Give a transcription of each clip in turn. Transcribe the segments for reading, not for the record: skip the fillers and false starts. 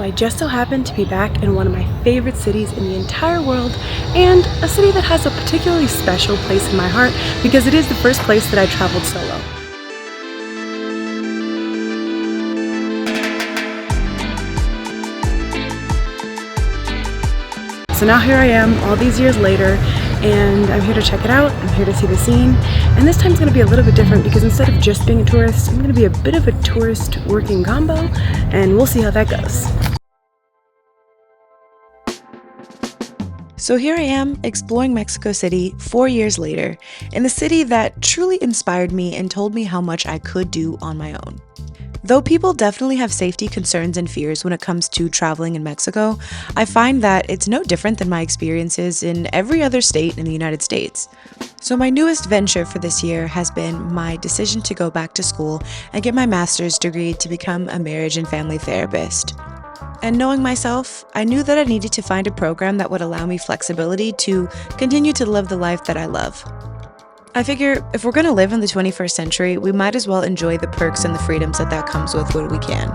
I just so happen to be back in one of my favorite cities in the entire world, and a city that has a particularly special place in my heart because it is the first place that I traveled solo. So now here I am all these years later, and I'm here to check it out. I'm here to see the scene, and this time's going to be a little bit different because instead of just being a tourist, I'm going to be a bit of a tourist working combo, and we'll see how that goes. So here I am, exploring Mexico City 4 years later, in the city that truly inspired me and told me how much I could do on my own. Though people definitely have safety concerns and fears when it comes to traveling in Mexico, I find that it's no different than my experiences in every other state in the United States. So my newest venture for this year has been my decision to go back to school and get my master's degree to become a marriage and family therapist. And knowing myself, I knew that I needed to find a program that would allow me flexibility to continue to live the life that I love. I figure if we're going to live in the 21st century, we might as well enjoy the perks and the freedoms that comes with when we can.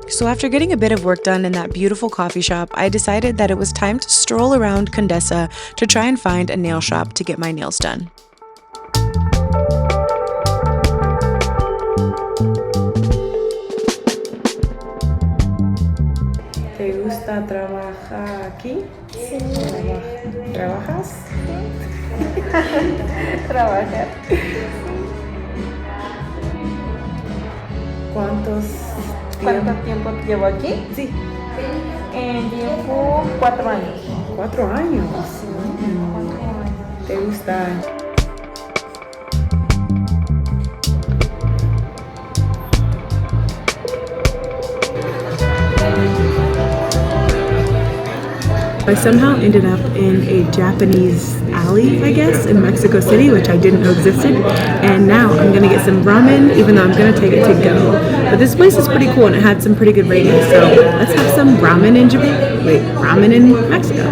So after getting a bit of work done in that beautiful coffee shop, I decided that it was time to stroll around Condesa to try and find a nail shop to get my nails done. ¿Te gusta trabajar aquí? Sí. ¿Trabajas? Trabajar. ¿Cuánto tiempo llevo aquí? Sí. Llevo 4 años. 4 años. ¿Te gusta? I somehow ended up in a Japanese alley, I guess, in Mexico City, which I didn't know existed. And now I'm gonna get some ramen, even though I'm gonna take it to go. But this place is pretty cool and it had some pretty good ratings. So let's have some ramen in Japan. Wait, ramen in Mexico.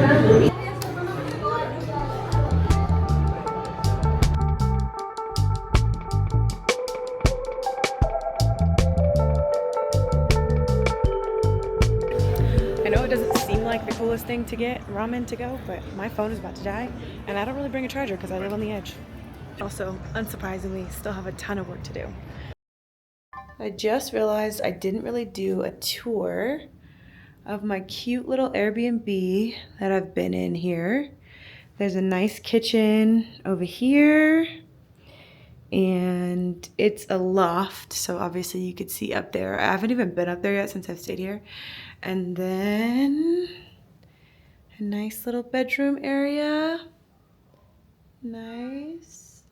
I know it doesn't seem like the coolest thing to get ramen to go, but my phone is about to die, and I don't really bring a charger because I live on the edge. Also, unsurprisingly, still have a ton of work to do. I just realized I didn't really do a tour of my cute little Airbnb that I've been in here. There's a nice kitchen over here, and it's a loft, so obviously you could see up there. I haven't even been up there yet since I've stayed here. And then a nice little bedroom area. Nice.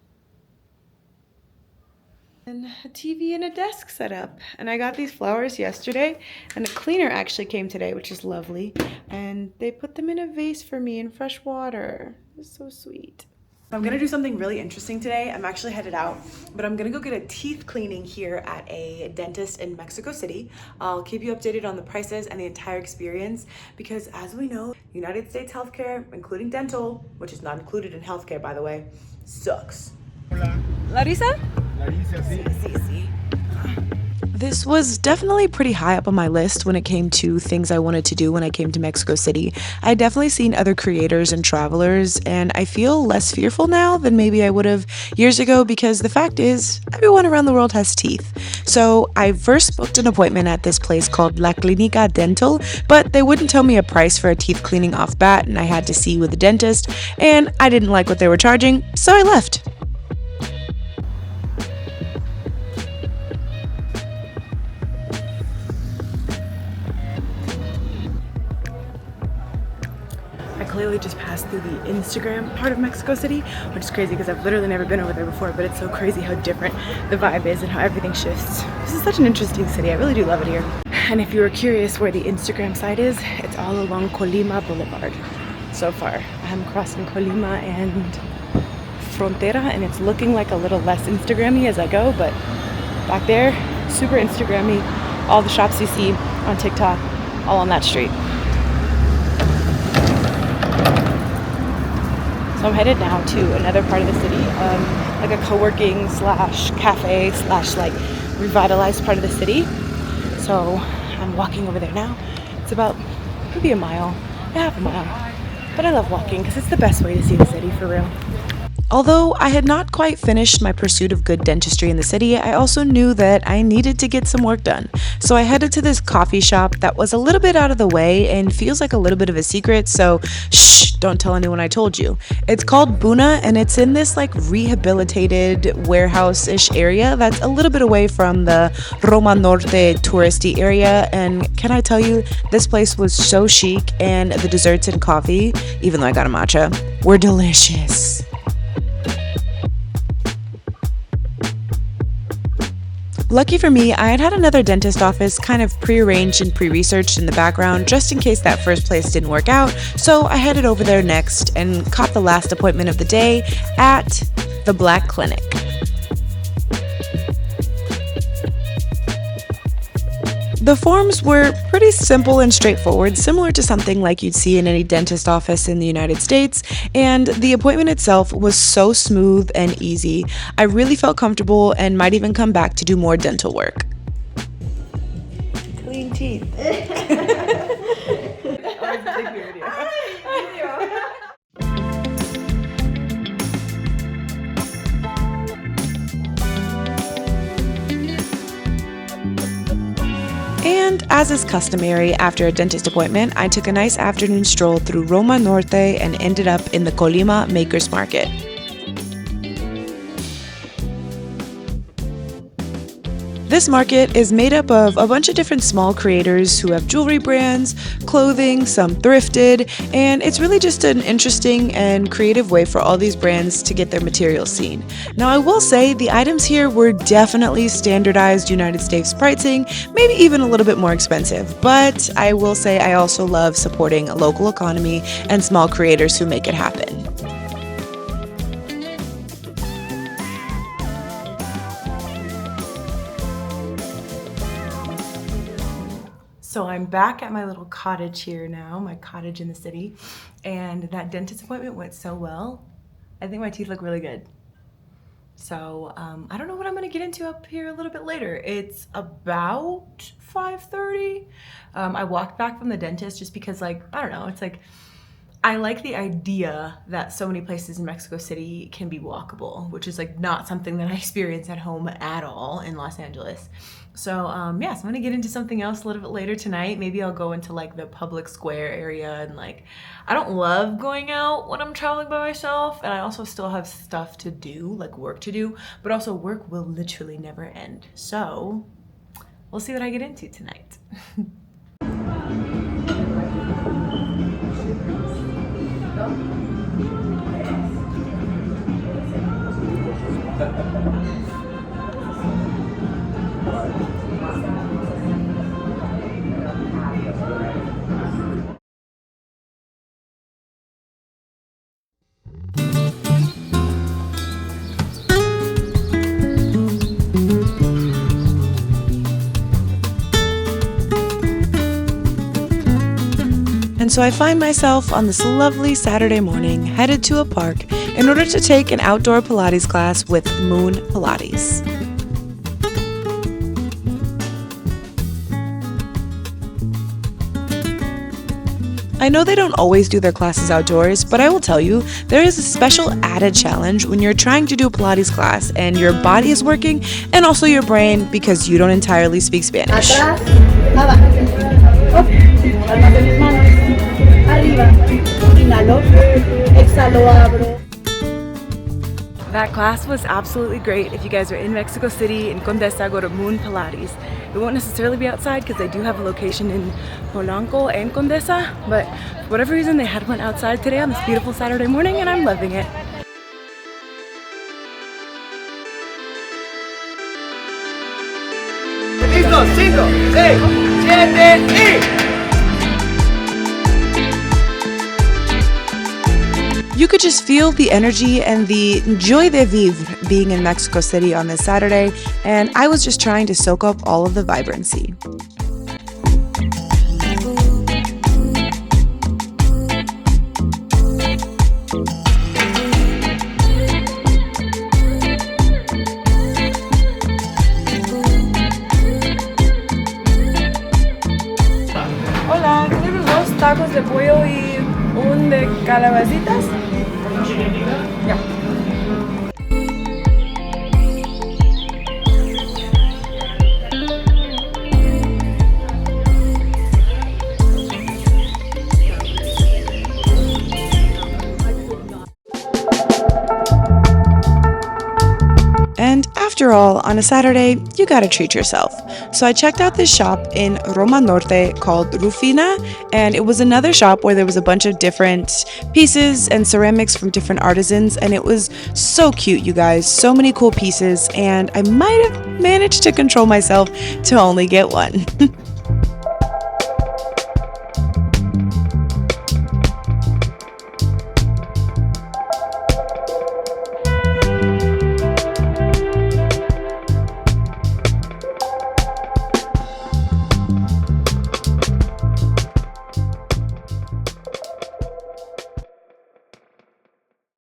And a TV and a desk set up. And I got these flowers yesterday, and a cleaner actually came today, which is lovely. And they put them in a vase for me in fresh water. It's so sweet. I'm gonna do something really interesting today. I'm actually headed out, but I'm gonna go get a teeth cleaning here at a dentist in Mexico City. I'll keep you updated on the prices and the entire experience because, as we know, United States healthcare, including dental, which is not included in healthcare, by the way, sucks. Hola. Larissa? Larissa, sí. This was definitely pretty high up on my list when it came to things I wanted to do when I came to Mexico City. I'd definitely seen other creators and travelers, and I feel less fearful now than maybe I would have years ago because the fact is, everyone around the world has teeth. So I first booked an appointment at this place called La Clínica Dental, but they wouldn't tell me a price for a teeth cleaning off bat, and I had to see with the dentist, and I didn't like what they were charging, so I left. Clearly just passed through the Instagram part of Mexico City, which is crazy because I've literally never been over there before, but it's so crazy how different the vibe is and how everything shifts. This is such an interesting city. I really do love it here. And if you were curious where the Instagram site is, it's all along Colima Boulevard. So far, I'm crossing Colima and Frontera, and it's looking like a little less Instagram-y as I go, but back there, super Instagram-y. All the shops you see on TikTok, all on that street. So I'm headed now to another part of the city, like a co-working slash cafe slash like revitalized part of the city. So I'm walking over there now. It's about maybe a half a mile. But I love walking because it's the best way to see the city for real. Although I had not quite finished my pursuit of good dentistry in the city, I also knew that I needed to get some work done. So I headed to this coffee shop that was a little bit out of the way and feels like a little bit of a secret, so shh, don't tell anyone I told you. It's called Buna and it's in this like rehabilitated warehouse-ish area that's a little bit away from the Roma Norte touristy area, and can I tell you, this place was so chic and the desserts and coffee, even though I got a matcha, were delicious. Lucky for me, I had another dentist office kind of pre-arranged and pre-researched in the background just in case that first place didn't work out, so I headed over there next and caught the last appointment of the day at the Black Clinic. The forms were pretty simple and straightforward, similar to something like you'd see in any dentist office in the United States, and the appointment itself was so smooth and easy. I really felt comfortable and might even come back to do more dental work. Clean teeth. And as is customary after a dentist appointment, I took a nice afternoon stroll through Roma Norte and ended up in the Colima Makers Market. This market is made up of a bunch of different small creators who have jewelry brands, clothing, some thrifted, and it's really just an interesting and creative way for all these brands to get their materials seen. Now I will say the items here were definitely standardized United States pricing, maybe even a little bit more expensive, but I will say I also love supporting a local economy and small creators who make it happen. So I'm back at my little cottage here now, my cottage in the city, and that dentist appointment went so well. I think my teeth look really good. So I don't know what I'm gonna get into up here a little bit later. It's about 5:30. I walked back from the dentist just because I don't know, it's like, I like the idea that so many places in Mexico City can be walkable, which is not something that I experience at home at all in Los Angeles. So so I'm gonna get into something else a little bit later tonight. Maybe I'll go into the public square area and I don't love going out when I'm traveling by myself, and I also still have stuff to do, work to do, but also work will literally never end. So we'll see what I get into tonight. And so I find myself on this lovely Saturday morning headed to a park in order to take an outdoor Pilates class with Moon Pilates. I know they don't always do their classes outdoors, but I will tell you, there is a special added challenge when you're trying to do a Pilates class and your body is working and also your brain because you don't entirely speak Spanish. That class was absolutely great. If you guys are in Mexico City, in Condesa, go to Moon Pilates. It won't necessarily be outside because they do have a location in Polanco and Condesa, but for whatever reason they had one outside today on this beautiful Saturday morning and I'm loving it. Listo, 5, 6, 7 y... You could just feel the energy and the joie de vivre being in Mexico City on this Saturday, and I was just trying to soak up all of the vibrancy. Calabacitas. Ya. And after all, on a Saturday, you gotta treat yourself. So I checked out this shop in Roma Norte called Rufina, and it was another shop where there was a bunch of different pieces and ceramics from different artisans, and it was so cute, you guys. So many cool pieces, and I might have managed to control myself to only get one.